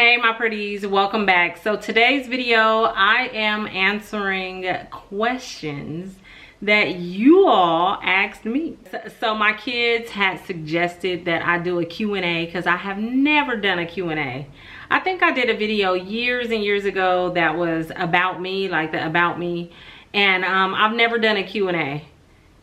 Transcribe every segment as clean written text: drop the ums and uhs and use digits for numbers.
Hey my pretties, welcome back. So today's video I am answering questions that you all asked me. So my kids had suggested that I do a Q&A because I have never done a Q&A. I think I did a video years and years ago that was about me, like the about me, and I've never done a Q&A.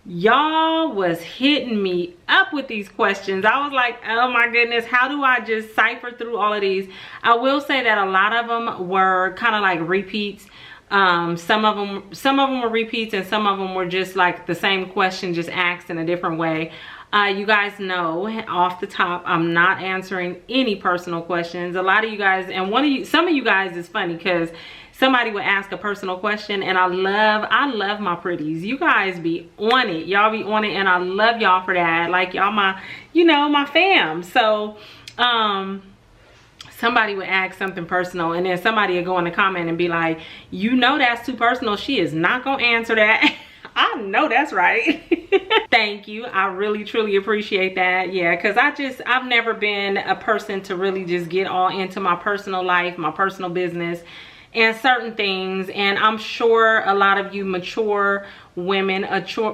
Y'all was hitting me up with these questions. I was like, oh my goodness, how do I just cipher through all of these? I will say that a lot of them were kind of like repeats. Some of them were repeats, and some of them were just like the same question just asked in a different way. You guys know off the top, I'm not answering any personal questions. A lot of you guys, and some of you guys is funny because somebody would ask a personal question, and I love my pretties. You guys be on it. Y'all be on it, and I love y'all for that. Like y'all my, my fam. So somebody would ask something personal, and then somebody would go in the comment and be like, that's too personal. She is not gonna answer that. I know that's right. Thank you. I really truly appreciate that. Yeah, because I've never been a person to really just get all into my personal life, my personal business and certain things. And I'm sure a lot of you mature women,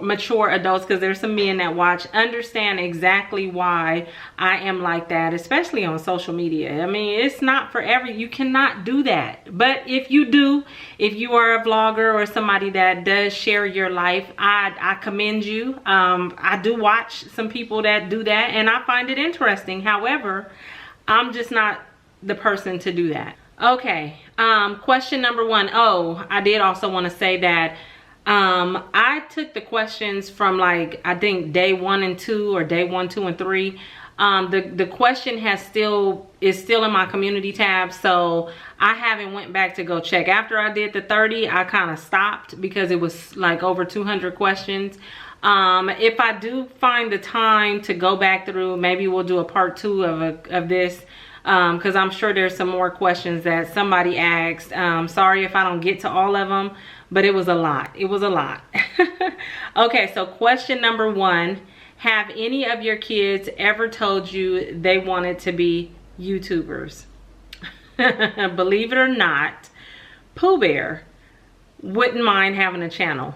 mature adults, because there's some men that watch, understand exactly why I am like that, especially on social media. I mean, it's not for you cannot do that. But if you do, if you are a vlogger or somebody that does share your life, I commend you. I do watch some people that do that, and I find it interesting. However, I'm just not the person to do that. Okay, question number one. Oh, I did also want to say that I took the questions from, like, I think day 1 and 2 or day 1, 2 and 3. The question is still in my community tab, so I haven't went back to go check. After I did the 30, I kind of stopped because it was like over 200 questions. If I do find the time to go back through, maybe we'll do a part 2 of this. Because I'm sure there's some more questions that somebody asked. Sorry if I don't get to all of them, but it was a lot. It was a lot. Okay, so question number 1. Have any of your kids ever told you they wanted to be YouTubers? Believe it or not, Pooh Bear wouldn't mind having a channel.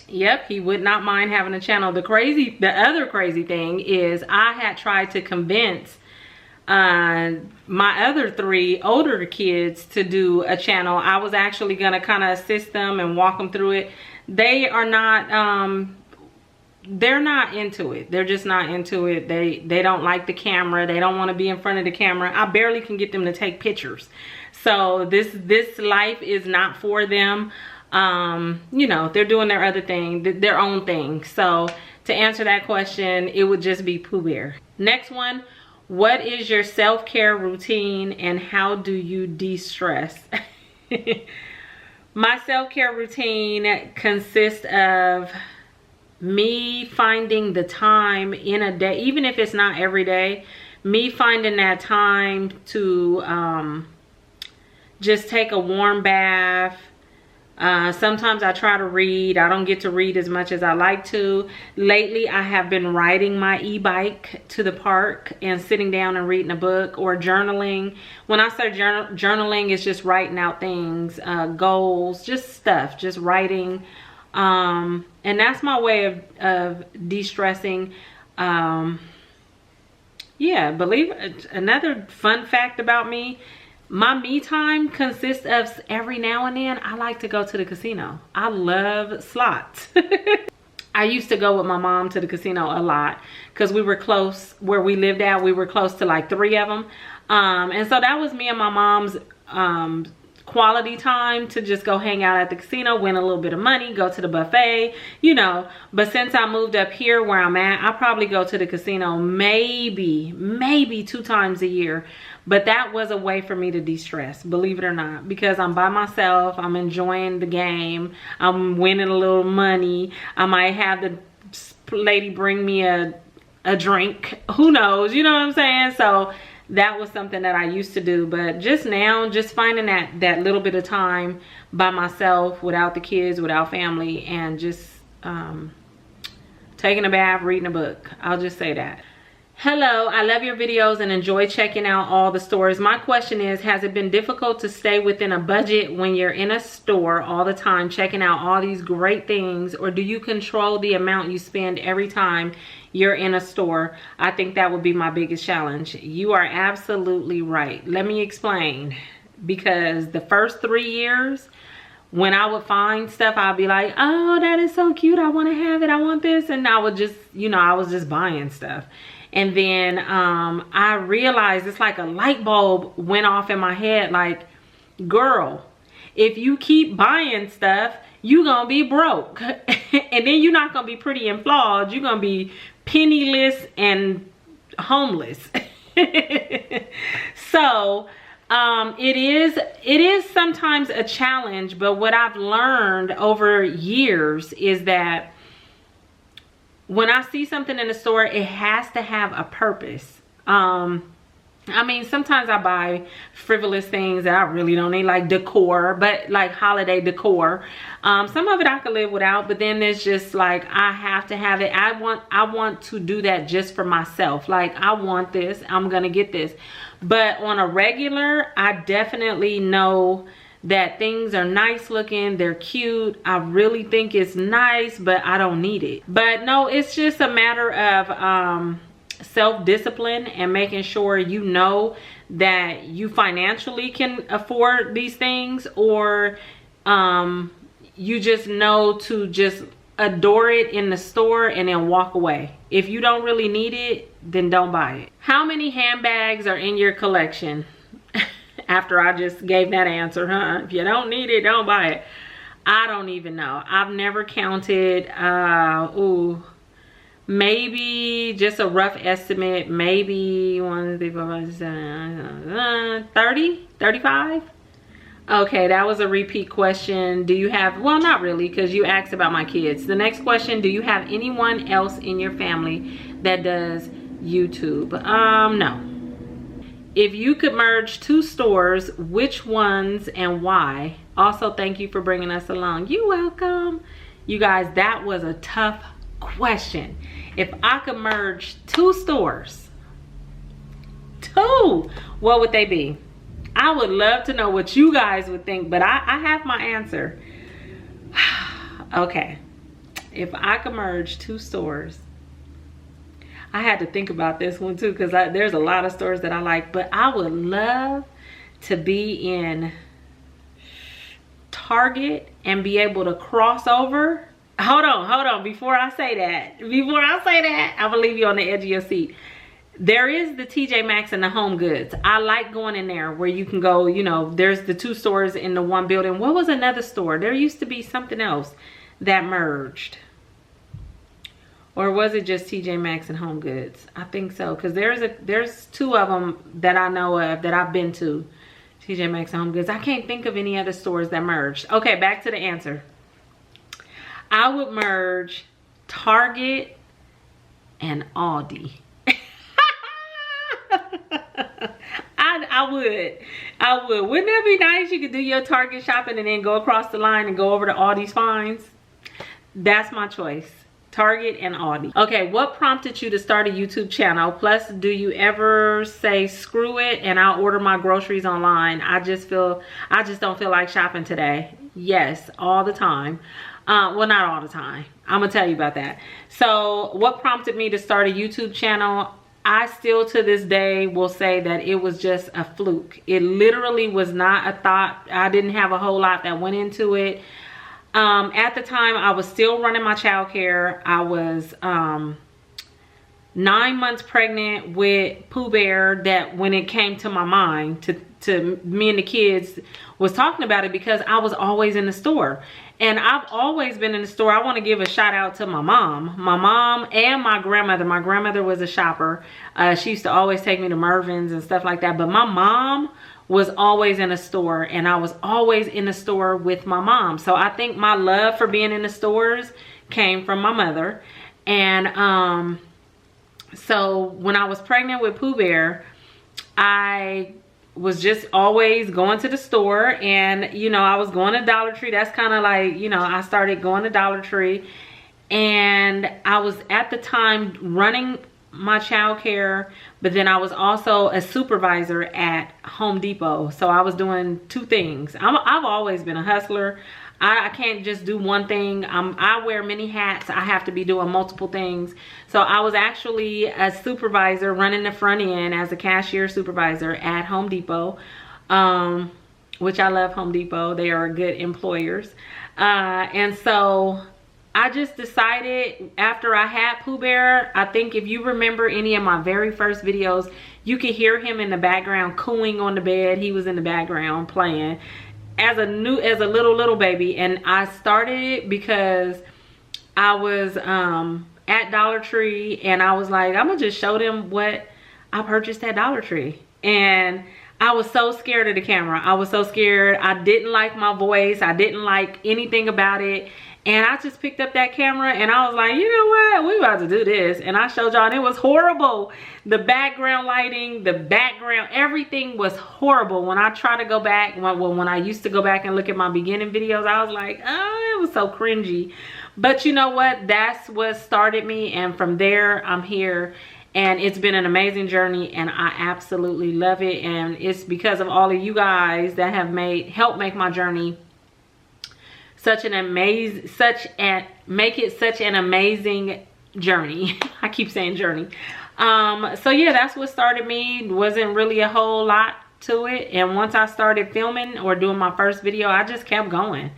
Yep, he would not mind having a channel. The other crazy thing is I had tried to convince my other 3 older kids to do a channel. I was actually gonna kind of assist them and walk them through it. They are not they're not into it. They're just not into it. They don't like the camera. They don't want to be in front of the camera. I barely can get them to take pictures. So this life is not for them. They're doing their other thing, their own thing. So to answer that question, it would just be Pooh Bear. Next one. What is your self-care routine and how do you de-stress? My self-care routine consists of me finding the time in a day, even if it's not every day, me finding that time to just take a warm bath. Sometimes I try to read. I don't get to read as much as I like to. Lately, I have been riding my e-bike to the park and sitting down and reading a book or journaling. When I say journaling, it's just writing out things, goals, just stuff, just writing. And that's my way of de-stressing. Yeah, another fun fact about me, my me time consists of every now and then I like to go to the casino. I love slots. I used to go with my mom to the casino a lot because we were close where we lived at. We were close to like 3 of them. And so that was me and my mom's quality time to just go hang out at the casino, win a little bit of money, go to the buffet, But since I moved up here where I'm at, I probably go to the casino maybe 2 times a year. But that was a way for me to de-stress, believe it or not, because I'm by myself. I'm enjoying the game. I'm winning a little money. I might have the lady bring me a drink. Who knows? You know what I'm saying? So that was something that I used to do. But just now, just finding that little bit of time by myself, without the kids, without family, and just taking a bath, reading a book. I'll just say that. Hello, I love your videos and enjoy checking out all the stores. My question is, has it been difficult to stay within a budget when you're in a store all the time checking out all these great things, or do you control the amount you spend every time you're in a store? I think that would be my biggest challenge. You are absolutely right. Let me explain. Because the first 3 years, when I would find stuff, I'd be like, oh, that is so cute, I want to have it, I want this, and I would just, you know, I was just buying stuff. And then I realized it's like a light bulb went off in my head, like, girl, if you keep buying stuff, you gonna be broke. And then you're not gonna be pretty and flawed, you're gonna be penniless and homeless. So it is sometimes a challenge, but what I've learned over years is that when I see something in the store, it has to have a purpose. I mean, sometimes I buy frivolous things that I really don't need, like decor, but like holiday decor. Some of it I could live without, but then there's just like, I have to have it. I want to do that just for myself. Like, I want this, I'm gonna get this. But on a regular, I definitely know that things are nice looking, they're cute, I really think it's nice, but I don't need it. But no, it's just a matter of self-discipline and making sure you know that you financially can afford these things, or you just know to just adore it in the store and then walk away. If you don't really need it, then don't buy it. How many handbags are in your collection? After I just gave that answer, huh? If you don't need it, don't buy it. I don't even know. I've never counted. Maybe just a rough estimate. Maybe 1, 2, 3, 4, 5, 6, 7, 30, 35. Okay, that was a repeat question. Do you have, well, not really, because you asked about my kids. The next question, do you have anyone else in your family that does YouTube? No. If you could merge 2 stores, which ones and why? Also, thank you for bringing us along. You're welcome. You guys, that was a tough question. If I could merge 2 stores, 2, what would they be? I would love to know what you guys would think, but I have my answer. Okay, if I could merge 2 stores, I had to think about this one too, because there's a lot of stores that I like, but I would love to be in Target and be able to cross over. Hold on, before I say that, I'm gonna leave you on the edge of your seat. There is the TJ Maxx and the Home Goods. I like going in there where you can go, you know, there's the 2 stores in the one building. What was another store? There used to be something else that merged. Or was it just TJ Maxx and Home Goods? I think so, because there's 2 of them that I know of that I've been to. TJ Maxx and Home Goods. I can't think of any other stores that merged. Okay, back to the answer. I would merge Target and Aldi. I would. Wouldn't that be nice? You could do your Target shopping and then go across the line and go over to Aldi's finds. That's my choice. Target and Aldi. Okay, what prompted you to start a YouTube channel? Plus, do you ever say screw it and I'll order my groceries online? I just don't feel like shopping today. Yes, all the time. Well, not all the time. I'm gonna tell you about that. So what prompted me to start a YouTube channel? I still to this day will say that it was just a fluke. It literally was not a thought. I didn't have a whole lot that went into it. At the time, I was still running my childcare. I was 9 months pregnant with Pooh Bear, that when it came to my mind to me and the kids was talking about it, because I was always in the store. And I've always been in the store. I want to give a shout out to my mom and my grandmother. My grandmother was a shopper. She used to always take me to Mervyn's and stuff like that. But my mom was always in a store, and I was always in the store with my mom. So I think my love for being in the stores came from my mother. And so when I was pregnant with Pooh Bear, I was just always going to the store, and you know, I was going to Dollar Tree. That's kind of like, you know, I started going to Dollar Tree, and I was at the time running my child care, but then I was also a supervisor at Home Depot. So I was doing two things. I've always been a hustler. I can't just do one thing. I wear many hats. I have to be doing multiple things. So I was actually a supervisor running the front end as a cashier supervisor at Home Depot, which I love Home Depot. They are good employers. And so I just decided after I had Pooh Bear, I think if you remember any of my very first videos, you could hear him in the background cooing on the bed. He was in the background playing as a little baby. And I started it because I was at Dollar Tree, and I was like, I'm gonna just show them what I purchased at Dollar Tree. And I was so scared of the camera. I was so scared. I didn't like my voice. I didn't like anything about it. And I just picked up that camera and I was like, you know what? We about to do this. And I showed y'all, and it was horrible. The background lighting, the background, everything was horrible. When I try to go back, when I used to go back and look at my beginning videos, I was like, oh, it was so cringy. But you know what? That's what started me. And from there, I'm here. And it's been an amazing journey, and I absolutely love it. And it's because of all of you guys that have helped make my journey make it such an amazing journey. I keep saying journey. So yeah, that's what started me. Wasn't really a whole lot to it. And once I started filming or doing my first video, I just kept going.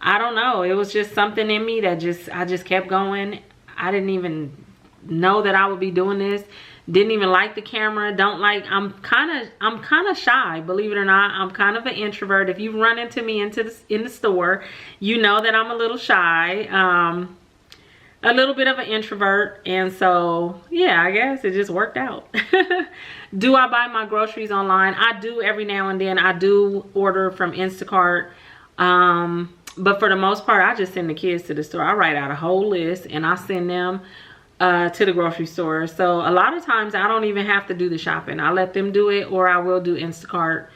I don't know. It was just something in me that I just kept going. I didn't even know that I would be doing this. Didn't even like the camera. I'm kind of shy, believe it or not. I'm kind of an introvert. If you run into me in the store, you know that I'm a little shy, a little bit of an introvert. And so yeah, I guess it just worked out. Do I buy my groceries online? I do every now and then. I do order from Instacart, but for the most part, I just send the kids to the store. I write out a whole list and I send them to the grocery store. So a lot of times I don't even have to do the shopping. I let them do it, or I will do Instacart.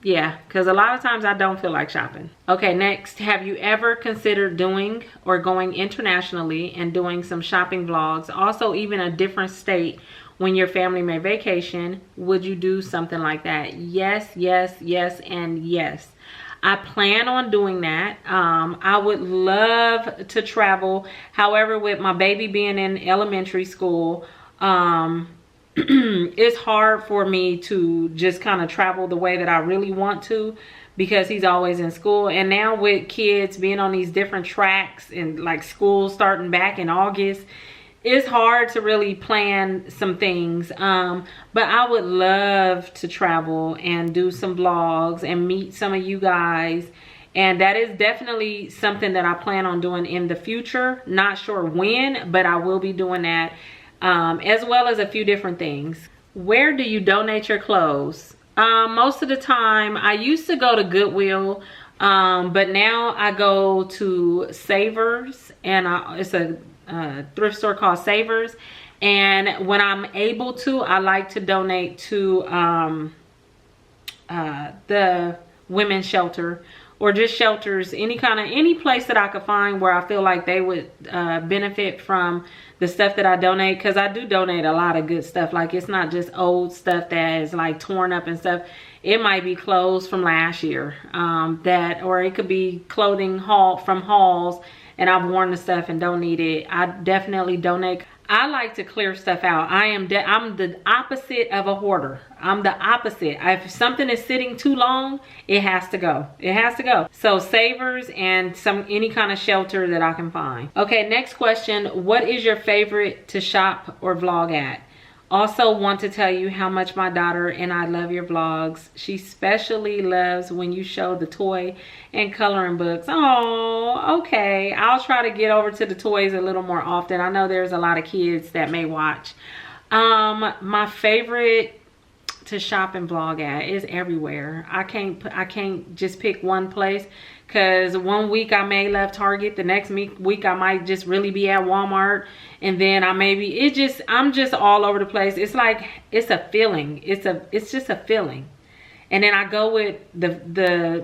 Yeah, because a lot of times I don't feel like shopping. Okay, next, have you ever considered doing or going internationally and doing some shopping vlogs? Also, even a different state when your family may vacation. Would you do something like that? Yes, yes, yes, and yes. I plan on doing that. I would love to travel. However, with my baby being in elementary school, it's hard for me to just kind of travel the way that I really want to, because he's always in school. And now with kids being on these different tracks and like school starting back in August, it's hard to really plan some things. But I would love to travel and do some vlogs and meet some of you guys. And that is definitely something that I plan on doing in the future. Not sure when, but I will be doing that, as well as a few different things. Where do you donate your clothes? Most of the time, I used to go to Goodwill, but now I go to Savers, and it's a thrift store called Savers. And when I'm able to, I like to donate to the women's shelter, or just shelters, any place that I could find where I feel like they would benefit from the stuff that I donate. Because I do donate a lot of good stuff. Like, it's not just old stuff that is like torn up and stuff. It might be clothes from last year, or it could be clothing from hauls, and I've worn the stuff and don't need it. I definitely donate. I like to clear stuff out. I'm the opposite of a hoarder. I'm the opposite. If something is sitting too long, it has to go. It has to go. So Savers and any kind of shelter that I can find. Okay, next question. What is your favorite to shop or vlog at? Also want to tell you how much my daughter and I love your vlogs. She especially loves when you show the toy and coloring books. Oh, okay. I'll try to get over to the toys a little more often. I know there's a lot of kids that may watch. My favorite to shop and vlog at is everywhere. I can't just pick one place, because one week I may love Target, the next week I might just really be at Walmart, and then I'm just all over the place. It's like, it's a feeling. It's just a feeling. And then I go with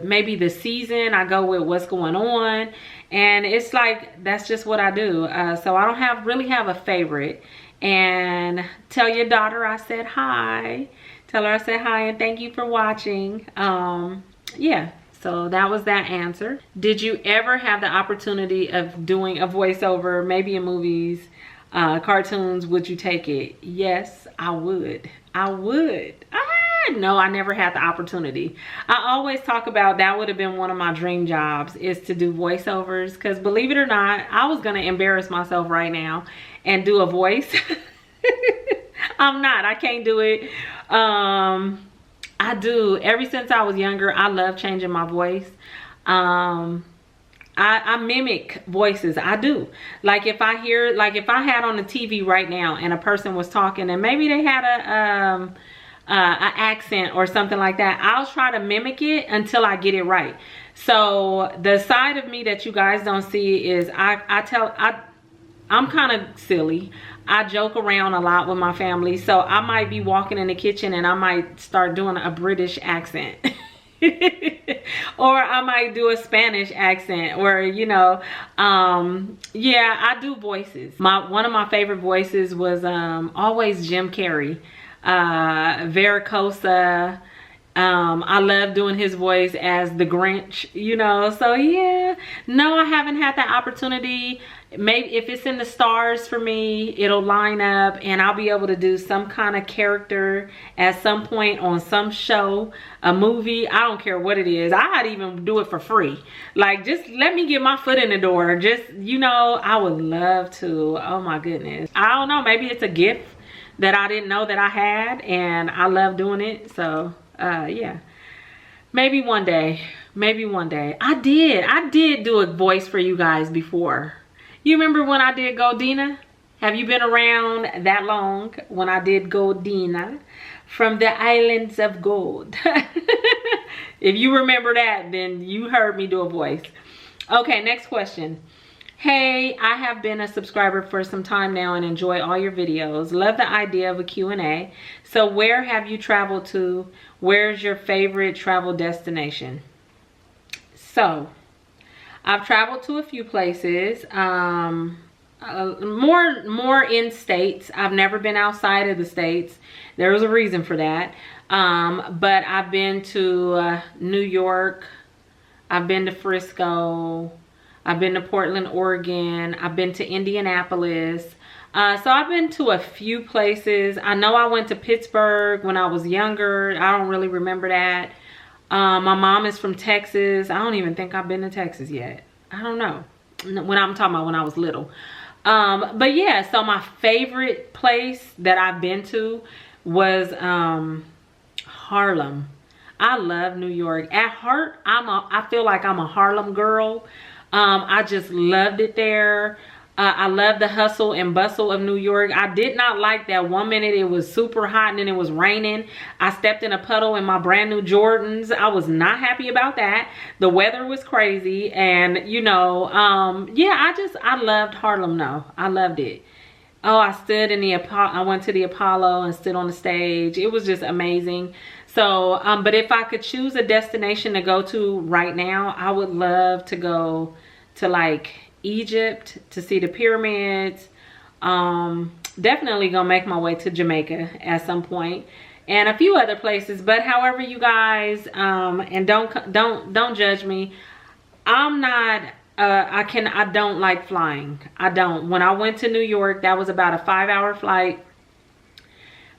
maybe the season. I go with what's going on, and it's like, that's just what I do. So I don't really have a favorite. And tell your daughter I said hi. Tell her I said hi and thank you for watching. Yeah, so that was that answer. Did you ever have the opportunity of doing a voiceover, maybe in movies, cartoons? Would you take it? Yes, I would. I would. No, I never had the opportunity. I always talk about that would have been one of my dream jobs, is to do voiceovers, because believe it or not, I was going to embarrass myself right now and do a voice. I'm not. I can't do it. I do. Ever since I was younger, I love changing my voice. I mimic voices. I do. Like if I hear, like if I had on the TV right now and a person was talking and maybe they had an accent or something like that, I'll try to mimic it until I get it right. So the side of me that you guys don't see is I'm kind of silly. I joke around a lot with my family, so I might be walking in the kitchen and I might start doing a British accent. Or I might do a Spanish accent, or you know, yeah, I do voices. One of my favorite voices was always Jim Carrey, Vericosa. I love doing his voice as the Grinch, you know. So yeah, no, I haven't had that opportunity. Maybe if it's in the stars for me, it'll line up and I'll be able to do some kind of character at some point on some show, a movie. I don't care what it is. I'd even do it for free. Like, just let me get my foot in the door. Just, you know, I would love to. Oh my goodness. I don't know. Maybe it's a gift that I didn't know that I had and I love doing it. So yeah, maybe one day. Maybe one day. I did do a voice for you guys before. You remember when I did Godina? Have you been around that long when I did Godina from the Islands of Gold? If you remember that, then you heard me do a voice. Okay, next question. Hey, I have been a subscriber for some time now and enjoy all your videos. Love the idea of a Q&A. So where have you traveled to? Where's your favorite travel destination? So I've traveled to a few places, more in states. I've never been outside of the states. There was a reason for that. But I've been to New York. I've been to Frisco. I've been to Portland, Oregon. I've been to Indianapolis. So I've been to a few places. I know I went to Pittsburgh when I was younger. I don't really remember that. My mom is from Texas. I don't even think I've been to Texas yet. I don't know. When I'm talking about when I was little. But yeah, so my favorite place that I've been to was Harlem. I love New York. At heart, I feel like I'm a Harlem girl. I just loved it there. I love the hustle and bustle of New York. I did not like that one minute it was super hot and then it was raining. I stepped in a puddle in my brand new Jordans. I was not happy about that. The weather was crazy, and you know, yeah, I loved Harlem though. I loved it. Oh, I went to the Apollo and stood on the stage. It was just amazing. So, but if I could choose a destination to go to right now, I would love to go to like Egypt to see the pyramids. Definitely gonna make my way to Jamaica at some point, and a few other places. But however, you guys, and don't judge me. I'm not. I don't like flying. I don't. When I went to New York, that was about a 5-hour flight.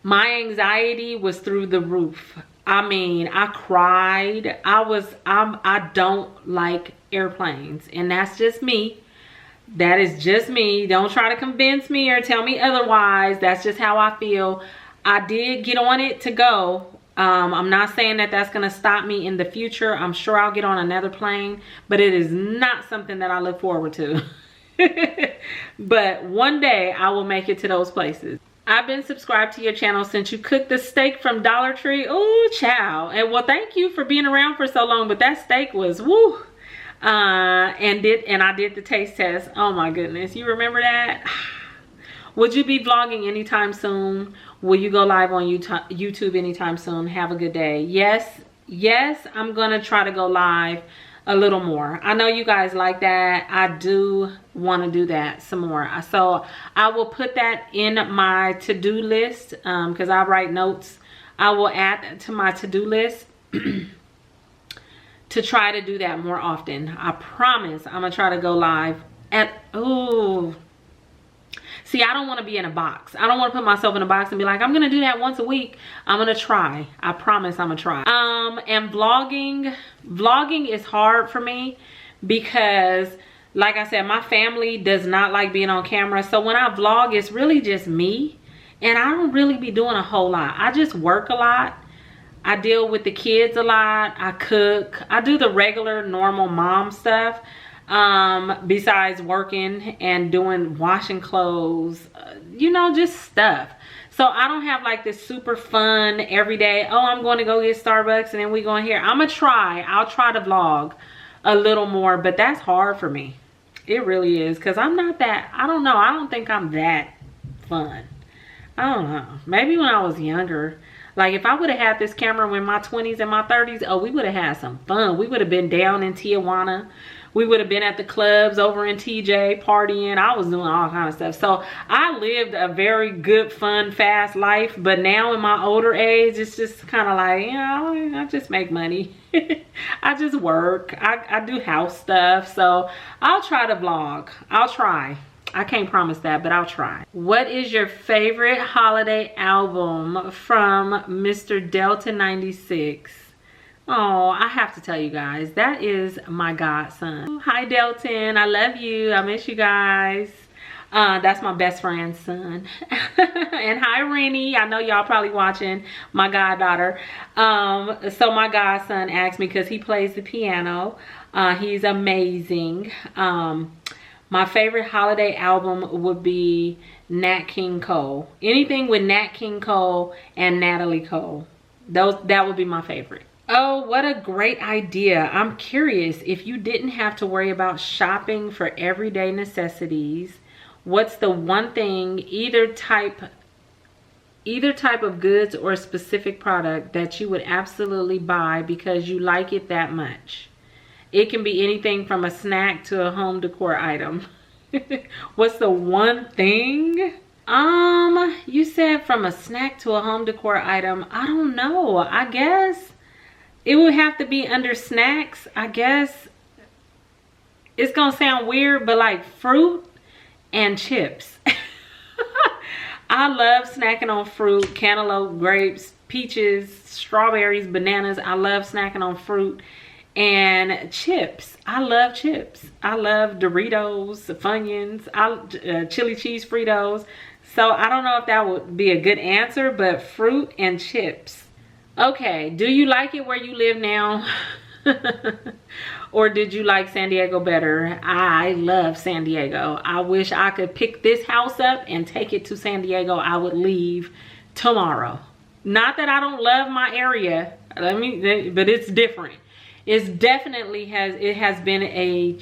My anxiety was through the roof. I mean, I cried. I don't like airplanes, and that's just me. That is just me. Don't try to convince me or tell me otherwise. That's just how I feel. I did get on it to go. I'm not saying that that's going to stop me in the future. I'm sure I'll get on another plane, but it is not something that I look forward to. But one day I will make it to those places. I've been subscribed to your channel since you cooked the steak from Dollar Tree. Oh, child. And well, thank you for being around for so long, but that steak was woo. And I did the taste test. Oh my goodness, you remember that? Would you be vlogging anytime soon? Will you go live on YouTube anytime soon? Have a good day. Yes, I'm gonna try to go live a little more. I know you guys like that. I do want to do that some more. So I will put that in my to-do list because I write notes. I will add that to my to-do list to try to do that more often. I promise I'm gonna try to go live at, oh, see, I don't want to be in a box. I don't want to put myself in a box and be like, I'm gonna do that once a week. I'm gonna try. I promise I'm gonna try. And vlogging is hard for me because, like I said, my family does not like being on camera. So when I vlog, it's really just me, and I don't really be doing a whole lot. I just work a lot. I deal with the kids a lot. I cook. I do the regular normal mom stuff. Besides working and doing washing clothes, you know, just stuff. So I don't have like this super fun every day, oh, I'm going to go get Starbucks and then we going here. I'll try to vlog a little more, but that's hard for me. It really is, because I'm not that, I don't know, I don't think I'm that fun. I don't know, maybe when I was younger. Like if I would have had this camera in my 20s and my 30s, oh, we would have had some fun. We would have been down in Tijuana. We would have been at the clubs over in TJ partying. I was doing all kind of stuff. So I lived a very good, fun, fast life. But now in my older age, it's just kind of like, you know, I just make money. I just work. I do house stuff. So I'll try to vlog. I'll try. I can't promise that, but I'll try. What is your favorite holiday album from Mr. Delta 96? Oh, I have to tell you guys, that is my godson. Hi, Delton. I love you. I miss you guys. That's my best friend's son. And hi, Rennie. I know y'all probably watching, my goddaughter. So my godson asked me because he plays the piano. He's amazing. My favorite holiday album would be Nat King Cole. Anything with Nat King Cole and Natalie Cole. That would be my favorite. Oh, what a great idea. I'm curious, if you didn't have to worry about shopping for everyday necessities, what's the one thing, either type of goods or specific product, that you would absolutely buy because you like it that much? It can be anything from a snack to a home decor item. What's the one thing? You said from a snack to a home decor item. I don't know. I guess it would have to be under snacks. I guess it's gonna sound weird, but like fruit and chips. I love snacking on fruit, cantaloupe, grapes, peaches, strawberries, bananas. I love snacking on fruit and chips. I love chips. I love Doritos, Funyuns, chili cheese Fritos. So I don't know if that would be a good answer, but fruit and chips. Okay, do you like it where you live now? Or did you like San Diego better? I love San Diego. I wish I could pick this house up and take it to San Diego. I would leave tomorrow. Not that I don't love my area, but it's different. It's definitely has been an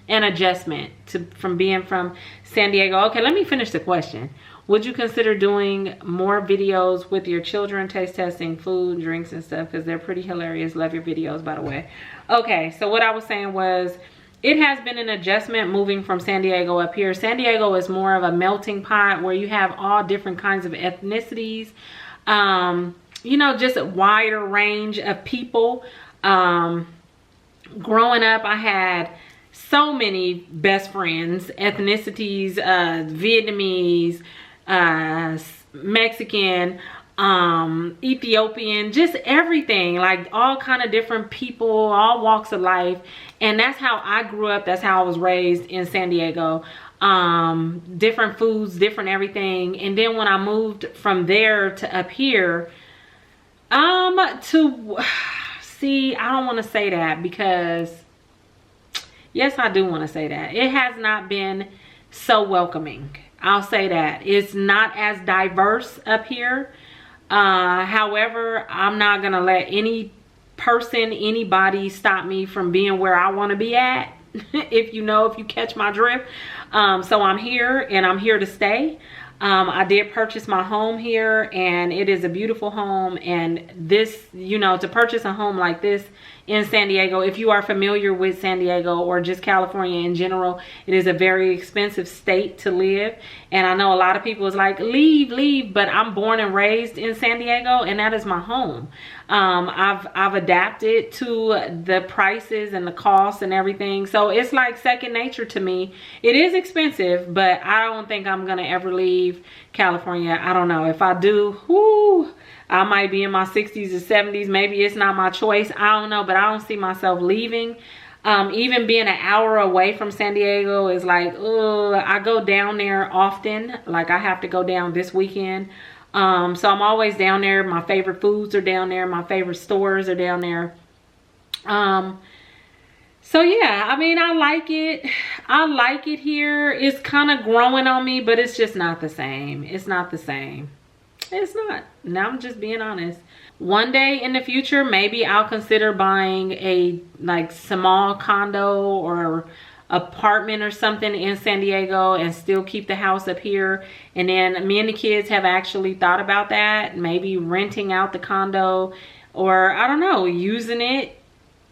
adjustment from being from San Diego. Okay, let me finish the question. Would you consider doing more videos with your children, taste testing food, drinks, and stuff? Because they're pretty hilarious. Love your videos, by the way. Okay, so what I was saying was, it has been an adjustment moving from San Diego up here. San Diego is more of a melting pot where you have all different kinds of ethnicities. You know, just a wider range of people. Growing up, I had so many best friends, ethnicities, Vietnamese, Mexican, Ethiopian, just everything, like all kind of different people, all walks of life. And that's how I grew up. That's how I was raised in San Diego. Different foods, different everything. And then when I moved from there to up here, see, I don't want to say that, because yes, I do want to say that it has not been so welcoming. I'll say that it's not as diverse up here. However, I'm not gonna let anybody stop me from being where I want to be at. if you catch my drift. So I'm here, and I'm here to stay. I did purchase my home here, and it is a beautiful home. And this, you know, to purchase a home like this in San Diego, if you are familiar with San Diego or just California in general, it is a very expensive state to live. And I know a lot of people is like, leave, but I'm born and raised in San Diego, and that is my home. I've adapted to the prices and the costs and everything, so it's like second nature to me. It is expensive, but I don't think I'm gonna ever leave California. I don't know. If I do, whoo, I might be in my 60s or 70s. Maybe it's not my choice. I don't know, but I don't see myself leaving. Even being an hour away from San Diego is like, I go down there often. Like, I have to go down this weekend. So I'm always down there. My favorite foods are down there. My favorite stores are down there. So yeah, I mean, I like it. I like it here. It's kind of growing on me, but it's just not the same. It's not the same. It's not. Now I'm just being honest. One day in the future, maybe I'll consider buying a like small condo or apartment or something in San Diego and still keep the house up here. And then me and the kids have actually thought about that, maybe renting out the condo, or I don't know, using it.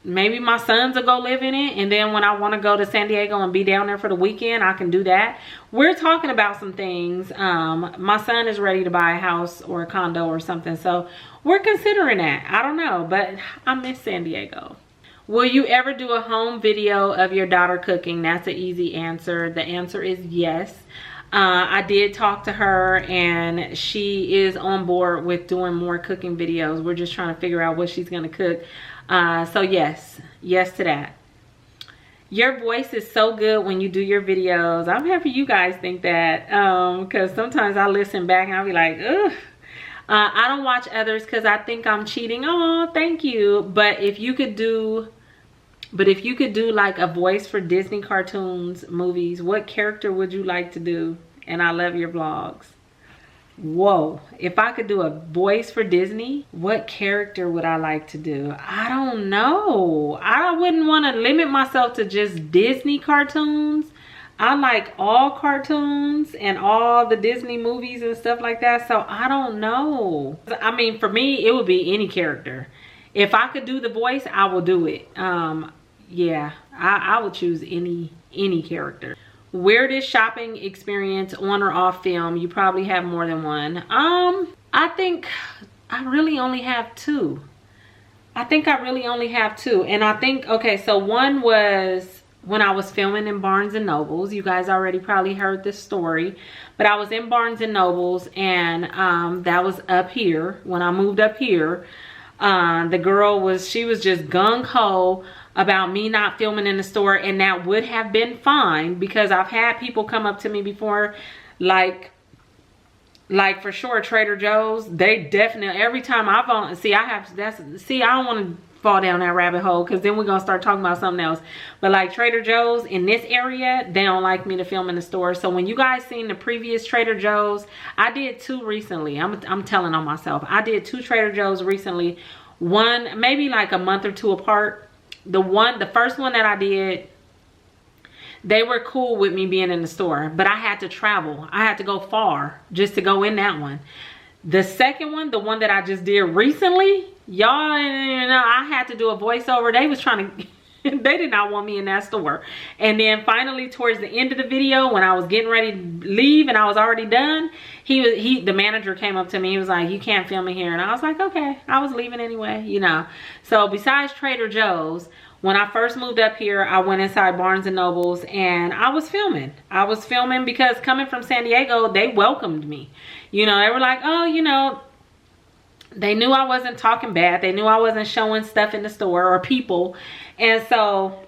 Maybe my sons will go live in it, and then when I want to go to San Diego and be down there for the weekend, I can do that. We're talking about some things. My son is ready to buy a house or a condo or something, so we're considering that. I don't know, but I miss San Diego. Will you ever do a home video of your daughter cooking? That's an easy answer. The answer is yes. I did talk to her, and she is on board with doing more cooking videos. We're just trying to figure out what she's going to cook. So yes to that. Your voice is so good when you do your videos. I'm happy you guys think that, because sometimes I listen back and I'll be like, ugh. I don't watch others because I think I'm cheating. Oh, thank you. But if you could do like a voice for Disney cartoons, movies, what character would you like to do? And I love your vlogs. Whoa, if I could do a voice for Disney, what character would I like to do? I don't know. I wouldn't want to limit myself to just Disney cartoons. I like all cartoons and all the Disney movies and stuff like that, so I don't know. I mean, for me, it would be any character. If I could do the voice, I will do it. Yeah, I would choose any character. Weirdest shopping experience on or off film? You probably have more than one. I think I really only have two. And I think, okay, so one was when I was filming in Barnes and Nobles. You guys already probably heard this story, but I was in Barnes and Nobles, and that was up here. When I moved up here, the girl she was just gung-ho about me not filming in the store, and that would have been fine because I've had people come up to me before, like for sure Trader Joe's. They definitely, every time I don't want to fall down that rabbit hole because then we're gonna start talking about something else. But like Trader Joe's in this area, they don't like me to film in the store. So when you guys seen the previous Trader Joe's, I did two recently. I'm telling on myself. I did two Trader Joe's recently, one maybe like a month or two apart. The first one that I did, they were cool with me being in the store, but I had to travel. I had to go far just to go in that one. The second one, the one that I just did recently, y'all, you know, I had to do a voiceover. They was trying to, they did not want me in that store. And then finally, towards the end of the video, when I was getting ready to leave and I was already done, the manager came up to me. He was like, "You can't film in here." And I was like, okay. I was leaving anyway, you know. So besides Trader Joe's, when I first moved up here, I went inside Barnes and Nobles and I was filming. I was filming because coming from San Diego, they welcomed me. You know, they were like, oh, you know, they knew I wasn't talking bad. They knew I wasn't showing stuff in the store or people. And so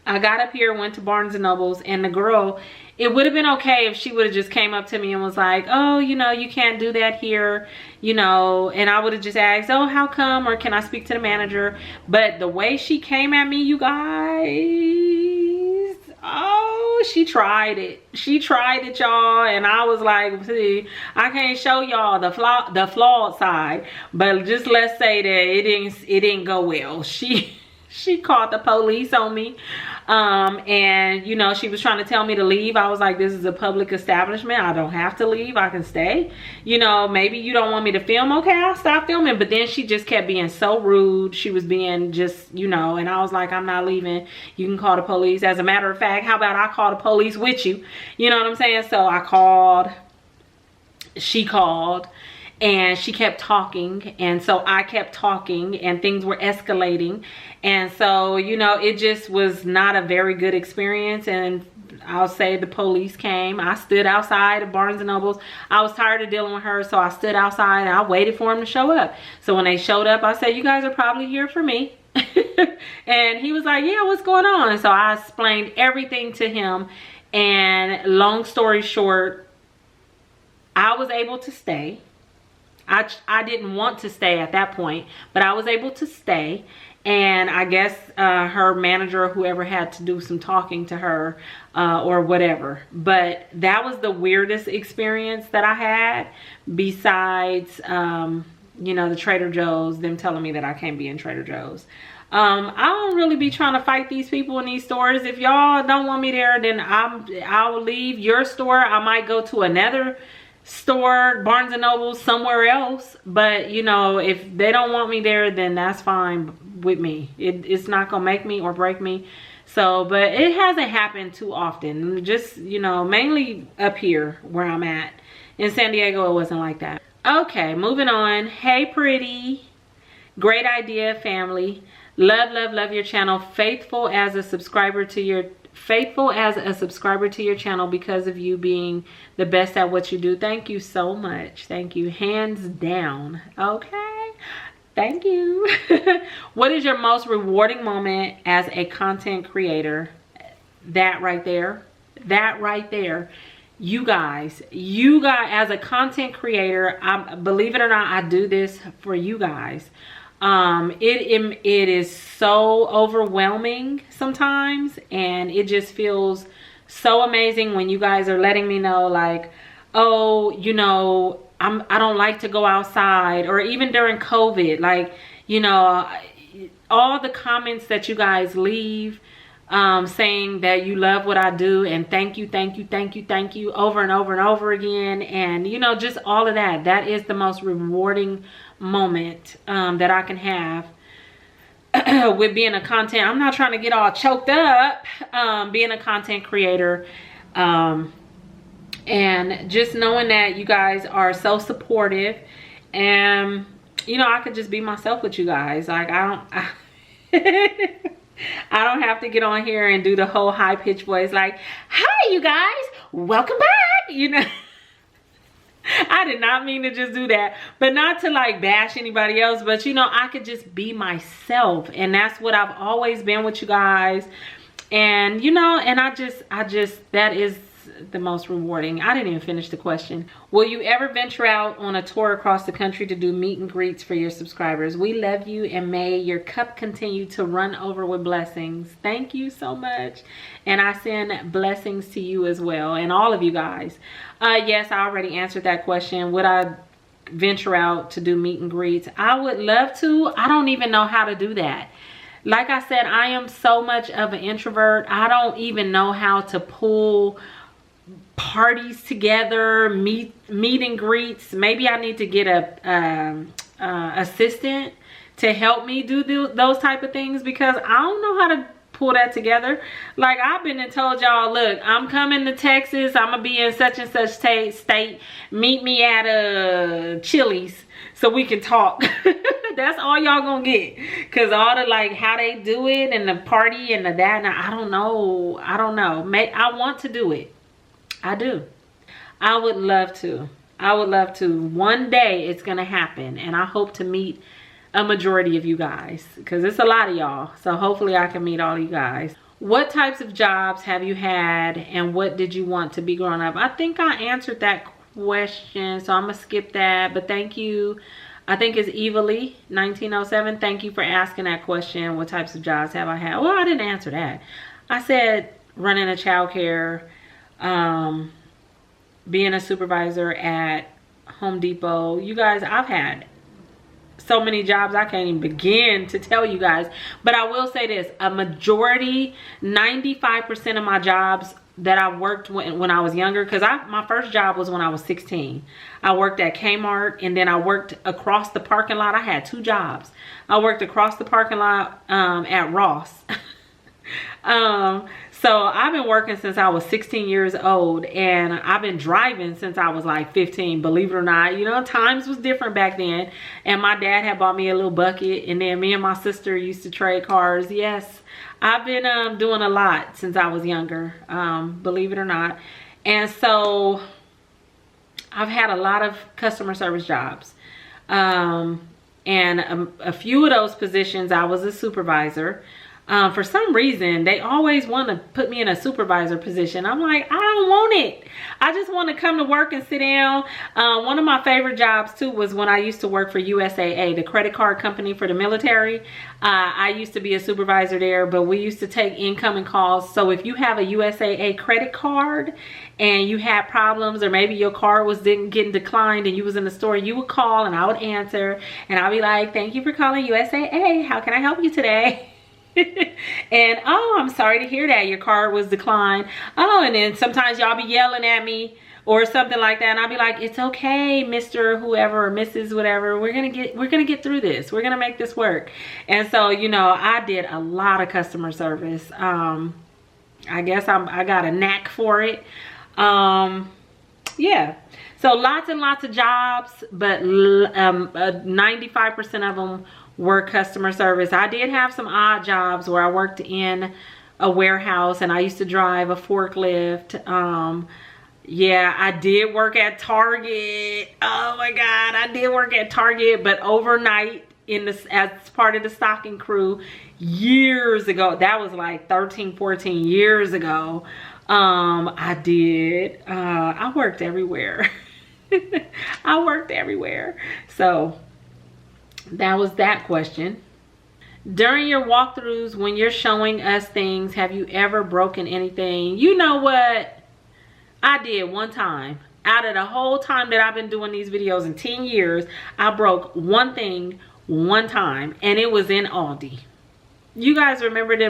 I got up here, went to Barnes and Nobles, and the girl, it would have been okay if she would have just came up to me and was like, oh, you know, you can't do that here, you know, and I would have just asked, oh, how come, or can I speak to the manager? But the way she came at me, you guys, oh, she tried it. She tried it, y'all, and I was like, see, I can't show y'all the flawed side, but just let's say that it didn't go well. She She called the police on me. And you know, she was trying to tell me to leave. I was like, this is a public establishment. I don't have to leave. I can stay. You know, maybe you don't want me to film. Okay, I'll stop filming. But then she just kept being so rude. She was being just, you know, and I was like, I'm not leaving. You can call the police. As a matter of fact, how about I call the police with you? You know what I'm saying? So I called. She called. And she kept talking, and so I kept talking, and things were escalating. And so, you know, it just was not a very good experience. And I'll say the police came. I stood outside of Barnes & Noble's. I was tired of dealing with her, so I stood outside and I waited for them to show up. So when they showed up, I said, you guys are probably here for me. And he was like, yeah, what's going on? And so I explained everything to him. And long story short, I was able to stay. I didn't want to stay at that point, but I was able to stay. And I guess her manager or whoever had to do some talking to her or whatever. But that was the weirdest experience that I had, besides, you know, the Trader Joe's, them telling me that I can't be in Trader Joe's. I don't really be trying to fight these people in these stores. If y'all don't want me there, then I'll leave your store. I might go to another store, Barnes & Noble, somewhere else. But you know, if they don't want me there, then that's fine with me. It's not gonna make me or break me. So, but it hasn't happened too often. Just, you know, mainly up here where I'm at. In San Diego, it wasn't like that. Okay, moving on. Hey, pretty. Great idea, family. Love, love, love your channel. Faithful as a subscriber to your channel because of you being the best at what you do. Thank you so much. Thank you, hands down. Okay, thank you. What is your most rewarding moment as a content creator? That right there, you guys as a content creator, believe it or not, I do this for you guys. It is so overwhelming sometimes, and it just feels so amazing when you guys are letting me know, like, oh, you know, I don't like to go outside, or even during COVID, like, you know, all the comments that you guys leave, saying that you love what I do, and thank you over and over and over again. And you know, just all of that, that is the most rewarding moment that I can have with being a content. I'm not trying to get all choked up, being a content creator, and just knowing that you guys are so supportive, and you know, I could just be myself with you guys. Like, I don't have to get on here and do the whole high-pitched voice like, hi you guys, welcome back, you know. I did not mean to just do that, but not to like bash anybody else, but you know, I could just be myself, and that's what I've always been with you guys. And you know, and I just that is the most rewarding. I didn't even finish the question. Will you ever venture out on a tour across the country to do meet and greets for your subscribers? We love you, and may your cup continue to run over with blessings. Thank you so much, and I send blessings to you as well, and all of you guys. Yes, I already answered that question. Would I venture out to do meet and greets? I would love to. I don't even know how to do that. Like I said, I am so much of an introvert. I don't even know how to pull parties together, meet and greets. Maybe I need to get a assistant to help me do those type of things, because I don't know how to pull that together. Like, I've been and told y'all, look, I'm coming to Texas, I'm gonna be in such and such state, meet me at a Chili's so we can talk. That's all y'all gonna get, because all the like how they do it and the party and the that, and I don't know. I want to do it. I do. I would love to. One day it's gonna happen, and I hope to meet a majority of you guys, because it's a lot of y'all. So hopefully I can meet all of you guys. What types of jobs have you had, and what did you want to be growing up? I think I answered that question, so I'm gonna skip that. But thank you. I think it's Evilly 1907. Thank you for asking that question. What types of jobs have I had? Well, I didn't answer that. I said running a child care, being a supervisor at Home Depot. You guys, I've had so many jobs I can't even begin to tell you guys. But I will say this, a majority, 95% of my jobs that I worked when I was younger, because my first job was when I was 16. I worked at Kmart, and then I worked across the parking lot. I had 2 jobs. I worked across the parking lot at Ross. So I've been working since I was 16 years old, and I've been driving since I was like 15, believe it or not. You know, times was different back then, and my dad had bought me a little bucket, and then me and my sister used to trade cars. Yes, I've been doing a lot since I was younger, believe it or not. And so I've had a lot of customer service jobs, and a few of those positions I was a supervisor. For some reason, they always want to put me in a supervisor position. I'm like, I don't want it. I just want to come to work and sit down. One of my favorite jobs too was when I used to work for USAA, the credit card company for the military. I used to be a supervisor there, but we used to take incoming calls. So if you have a USAA credit card and you had problems, or maybe your card was getting declined and you was in the store, you would call and I would answer, and I'll be like, thank you for calling USAA. How can I help you today? And oh, I'm sorry to hear that your card was declined. Oh, and then sometimes y'all be yelling at me or something like that, and I'll be like, it's okay, Mr. whoever or Mrs. whatever, we're gonna get through this, we're gonna make this work. And so, you know, I did a lot of customer service. I guess I got a knack for it. Yeah, so lots and lots of jobs, but 95% of them were customer service. I did have some odd jobs where I worked in a warehouse and I used to drive a forklift. Yeah, I did work at Target. Oh my God, I did work at Target, but overnight as part of the stocking crew years ago. That was like 13, 14 years ago. I worked everywhere. I worked everywhere. So that was that question. During your walkthroughs, when you're showing us things, have you ever broken anything? You know what? I did one time. Out of the whole time that I've been doing these videos in 10 years, I broke one thing one time, and it was in Aldi. You guys remember the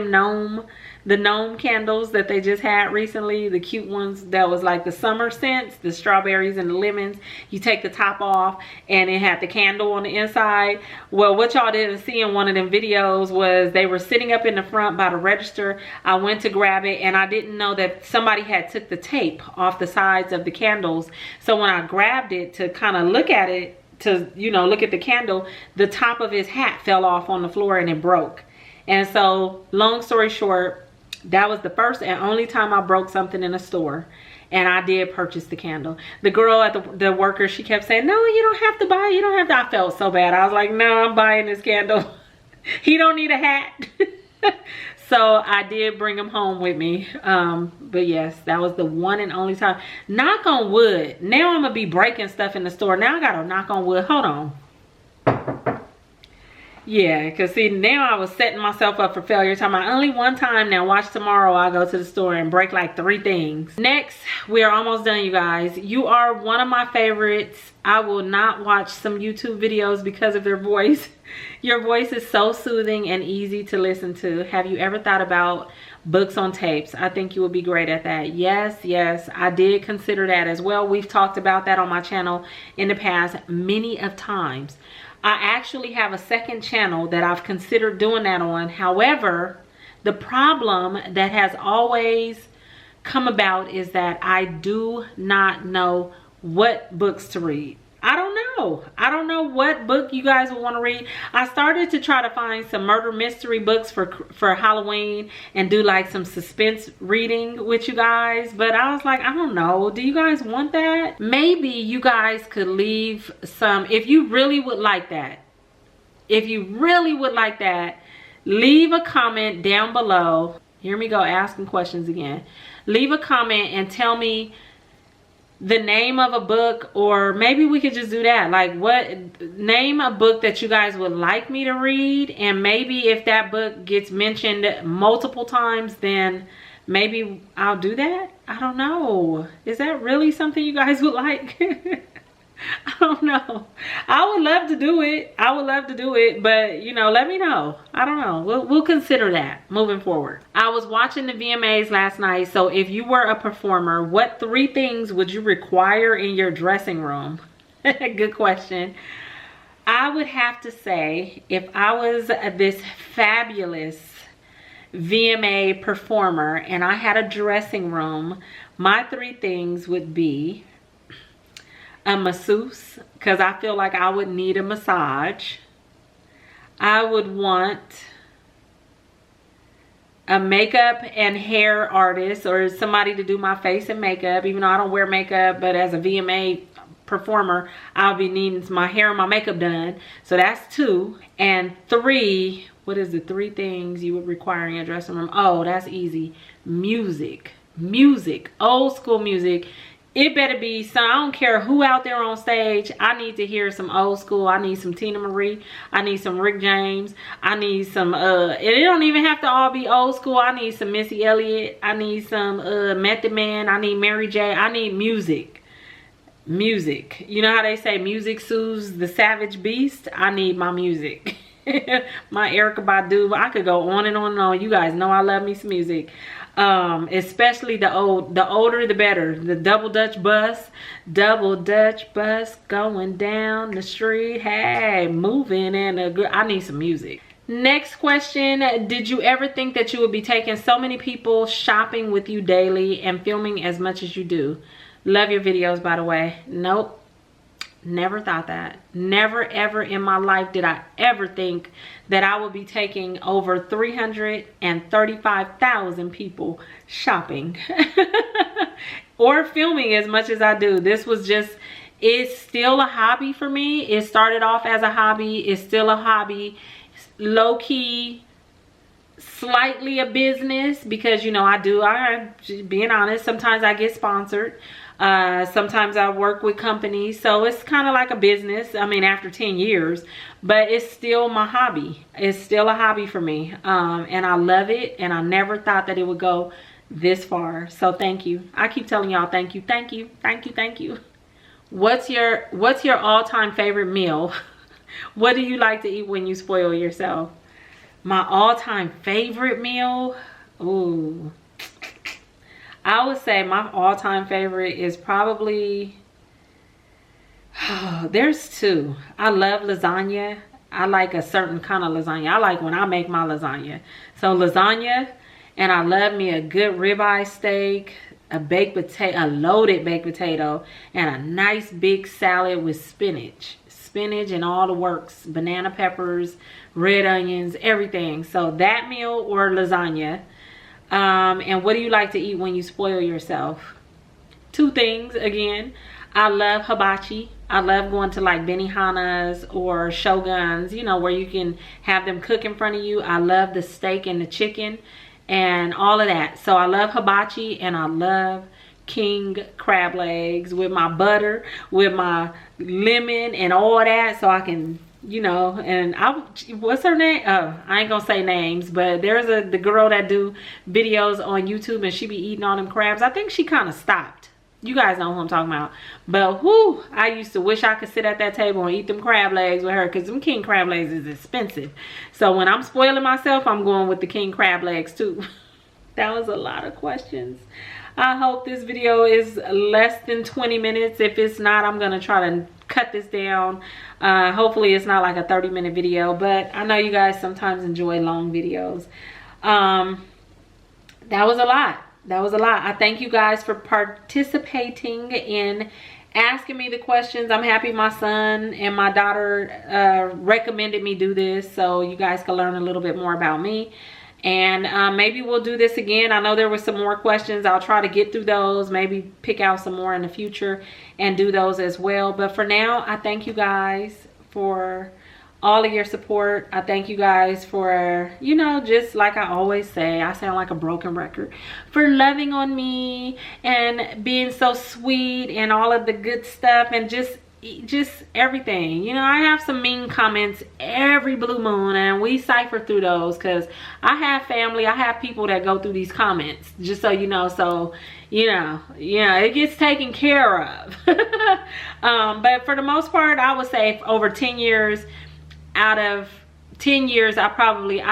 gnome candles that they just had recently, the cute ones that was like the summer scents, the strawberries and the lemons. You take the top off and it had the candle on the inside. Well, what y'all didn't see in one of them videos was they were sitting up in the front by the register. I went to grab it and I didn't know that somebody had took the tape off the sides of the candles. So when I grabbed it to kind of look at it, to, you know, look at the candle, the top of his hat fell off on the floor and it broke. And so, long story short, that was the first and only time I broke something in a store. And I did purchase the candle. The girl at the worker, she kept saying, no, you don't have to buy it. You don't have to. I felt so bad. I was like, no, I'm buying this candle. He don't need a hat. So I did bring him home with me. But yes, that was the one and only time. Knock on wood. Now I'm going to be breaking stuff in the store. Now I got to knock on wood. Hold on. Yeah, because see, now I was setting myself up for failure. Talking about only one time. Now watch tomorrow I'll go to the store and break like 3 things. Next, we are almost done, you guys. You are one of my favorites. I will not watch some YouTube videos because of their voice. Your voice is so soothing and easy to listen to. Have you ever thought about books on tapes? I think you would be great at that. Yes, I did consider that as well. We've talked about that on my channel in the past many of times. I actually have a second channel that I've considered doing that on. However, the problem that has always come about is that I do not know what books to read. I don't know. I don't know what book you guys would want to read. I started to try to find some murder mystery books for Halloween and do like some suspense reading with you guys. But I was like, I don't know. Do you guys want that? Maybe you guys could leave some, if you really would like that. If you really would like that, leave a comment down below. Hear me go asking questions again. Leave a comment and tell me the name of a book, or maybe we could just do that. Like, name a book that you guys would like me to read, and maybe if that book gets mentioned multiple times, then maybe I'll do that. I don't know. Is that really something you guys would like? I don't know. I would love to do it. I would love to do it, but you know, let me know. I don't know. We'll consider that moving forward. I was watching the VMAs last night. So if you were a performer, what 3 things would you require in your dressing room? Good question. I would have to say, if I was this fabulous VMA performer and I had a dressing room, my 3 things would be a masseuse, because I feel like I would need a massage. I would want a makeup and hair artist, or somebody to do my face and makeup, even though I don't wear makeup, but as a VMA performer, I'll be needing my hair and my makeup done. So that's 2. And 3, what is the 3 things you would require in your dressing room? Oh, that's easy. Music, old school music. It better be some, I don't care who out there on stage. I need to hear some old school. I need some Tina Marie. I need some Rick James. I need some, it don't even have to all be old school. I need some Missy Elliott. I need some Method Man. I need Mary J. I need music. Music. You know how they say music soothes the savage beast? I need my music. My Erykah Badu. I could go on and on and on. You guys know I love me some music. Especially the older the better. The double Dutch bus going down the street, hey, moving in a good, I need some music. Next question, did you ever think that you would be taking so many people shopping with you daily and filming as much as you do? Love your videos, by the way. Nope. Never thought that. Never ever in my life did I ever think that I would be taking over 335,000 people shopping or filming as much as I do. This was just, it's still a hobby for me. It started off as a hobby. It's still a hobby. Low-key, slightly a business, because you know I being honest, sometimes I get sponsored. Sometimes I work with companies, so it's kind of like a business. I mean, after 10 years, but it's still my hobby. It's still a hobby for me, and I love it, and I never thought that it would go this far. So thank you. I keep telling y'all thank you, thank you, thank you, thank you. What's your all-time favorite meal? What do you like to eat when you spoil yourself? My all-time favorite meal? Ooh. I would say my all-time favorite is probably, there's 2. I love lasagna. I like a certain kind of lasagna. I like when I make my lasagna. So lasagna, and I love me a good ribeye steak, a baked potato, a loaded baked potato, and a nice big salad with spinach. Spinach and all the works, banana peppers, red onions, everything. So that meal or lasagna. And what do you like to eat when you spoil yourself? 2 things again. I love hibachi. I love going to like Benihana's or Shogun's, you know, where you can have them cook in front of you. I love the steak and the chicken and all of that. So I love hibachi, and I love king crab legs with my butter, with my lemon and all that, so I can, you know. And what's her name? I ain't gonna say names, but there's the girl that do videos on YouTube, and she be eating all them crabs. I think she kind of stopped. You guys know who I'm talking about. But whoo, I used to wish I could sit at that table and eat them crab legs with her, because them king crab legs is expensive. So when I'm spoiling myself, I'm going with the king crab legs too. That was a lot of questions. I hope this video is less than 20 minutes. If it's not, I'm gonna try to cut this down. Hopefully it's not like a 30-minute video, but I know you guys sometimes enjoy long videos. That was a lot. That was a lot. I thank you guys for participating in asking me the questions. I'm happy my son and my daughter recommended me do this, so you guys can learn a little bit more about me. And maybe we'll do this again. I know there were some more questions. I'll try to get through those, maybe pick out some more in the future and do those as well. But for now, I thank you guys for all of your support. I thank you guys for, you know, just like I always say, I sound like a broken record, for loving on me and being so sweet and all of the good stuff, and just just everything. You know, I have some mean comments every blue moon, and we cipher through those because I have family, I have people that go through these comments, just so you know. So you know, yeah, it gets taken care of. But for the most part, I would say over 10 years, out of 10 years, I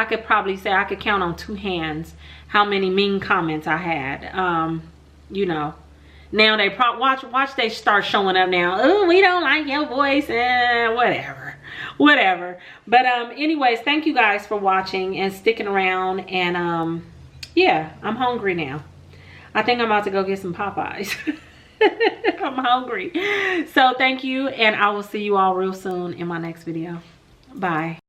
could probably say I could count on 2 hands how many mean comments I had. You know, now they watch they start showing up now. Oh, we don't like your voice, whatever. But anyways, thank you guys for watching and sticking around. And yeah, I'm hungry now. I think I'm about to go get some Popeyes. I'm hungry. So thank you, and I will see you all real soon in my next video. Bye.